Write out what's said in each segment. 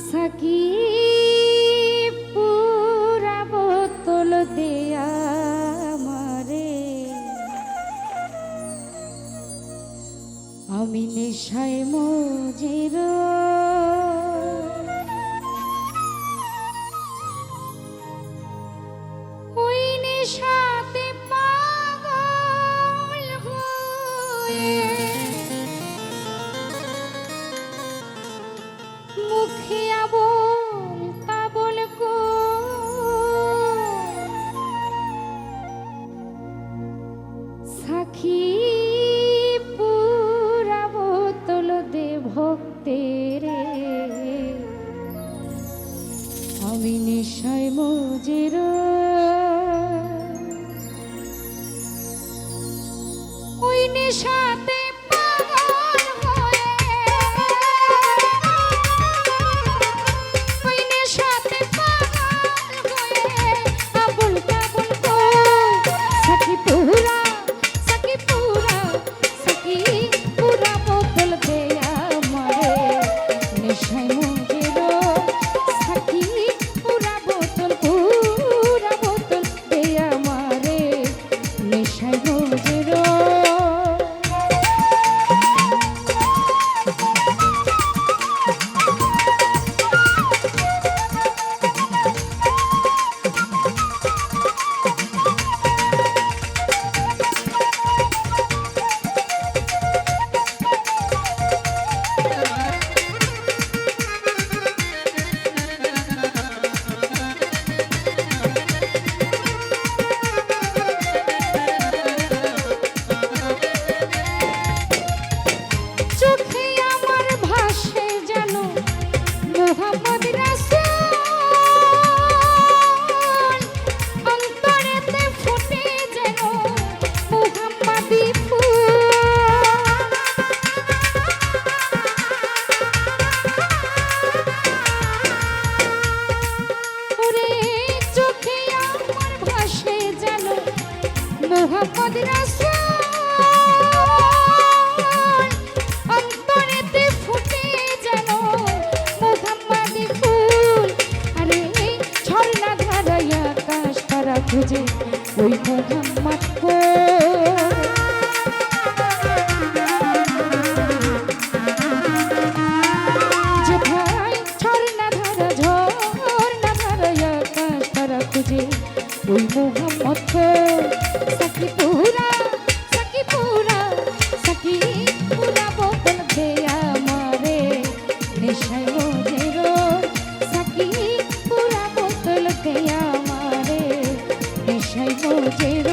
Psaki পুরা বোতল দেয়া মারে আমি নেশায় মজির ওই নেশাতে পাগল হয়ে মুখিয়া বল তা বল কো সাখী পুরা বোতল দে ভক্তের আমি নেশায় মজির ওই নেশাতে মোহাম্মদ রাসূল অন্তরেতে ফুটে যেন মোহাম্মদি ফুল আরে ঝর্ণা ধারায় আকাশ তারা খুঁজে ওই মোহাম্মদ কো যে ভাই ঝর্ণা ধারায় আকাশ তারা খুঁজে ওই মোহাম্মদ কো সাকি পুরা বোতল দেয়া মারে নেশায় মজির সাকি পুরা বোতল দেয়া মারে নেশায় মজির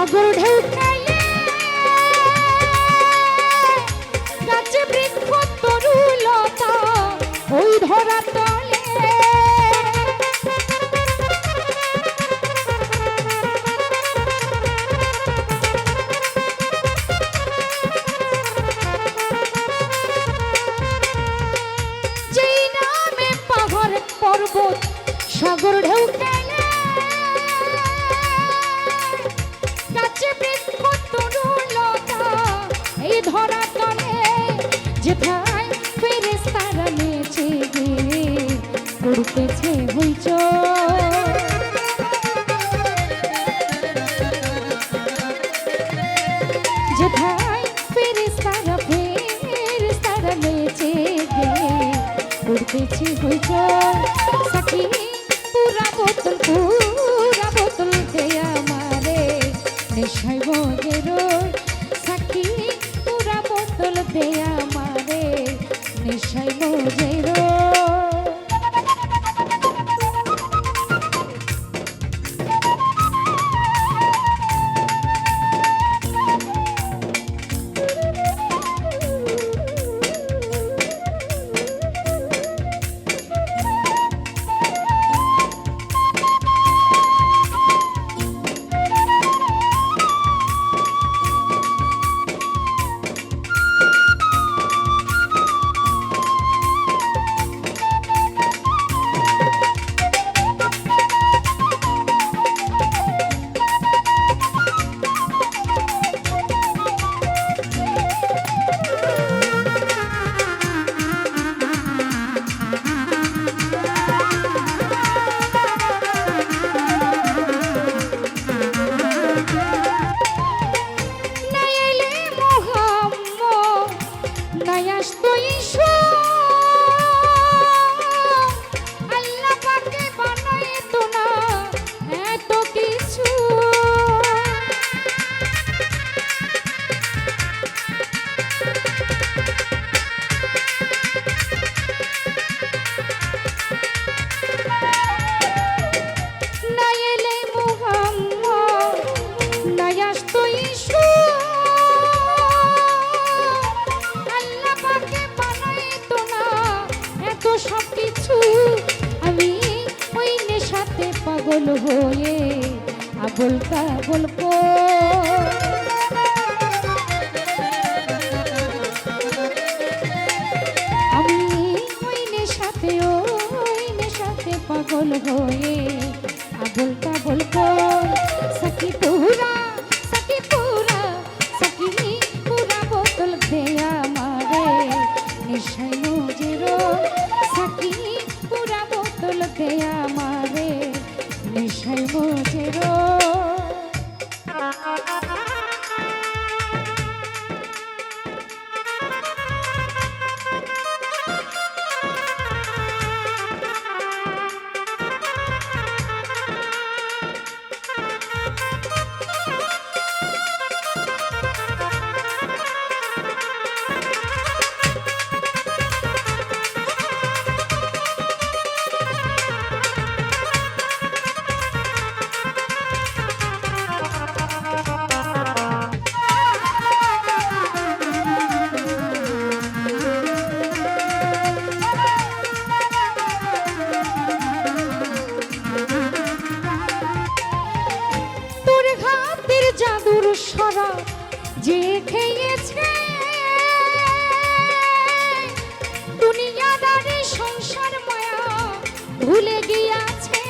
সাগর ঢেউ খেলে গাছে বৃক্ষ তরুলতা ওই ধরা তলে যেই নামে পাহাড় পর্বত সাগর ঢেউ খেলে ধরা তলে যেথায় ফেরেশতারা নেচে গিয়ে করতেছে হইচই যেথায় ফেরেশতারা নেচে গিয়ে করতেছে হইচই সাকি পুরা বোতল পুরা সাথে পাগল হয়ে আবল তাবল আমি ওই নেশাতে পাগল হয়ে আবল তাবল সাকি পুরা বোতল দেয়া মারে নেশায় মজিরো সাকি পুরা বোতল দেয়া মারে নেশায় মজিরো জাদুর সরা যে খেয়েছে দুনিয়াদারি সংসার মায়া ভুলে গিয়াছে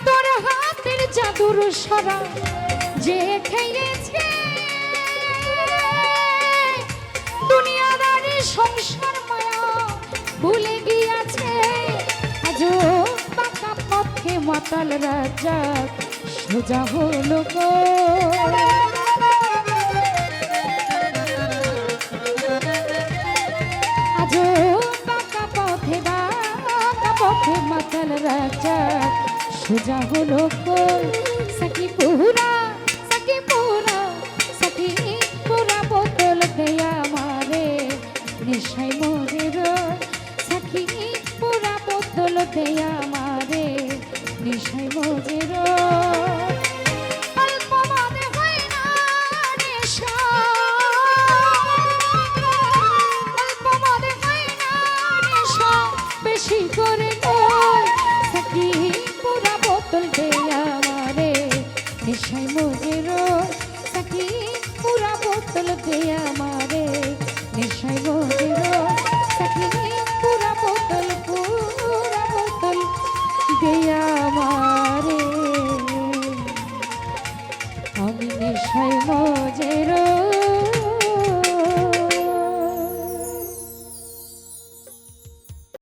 তোর হাতের জাদুর সরা যে খেয়েছে দুনিয়াদারি সংসার মায়া ভুলে গিয়াছে আজও পাকা পথে মাতাল রাজা সোজা হলো গো আজও পাকা পথে মাতাল রাজা সোজা হলো গো সাকি পুরা বোতল দেয়া মারে নেশায় মজিরো সাকি পুরা বোতল দেয়া মারে নেশায় মজিরো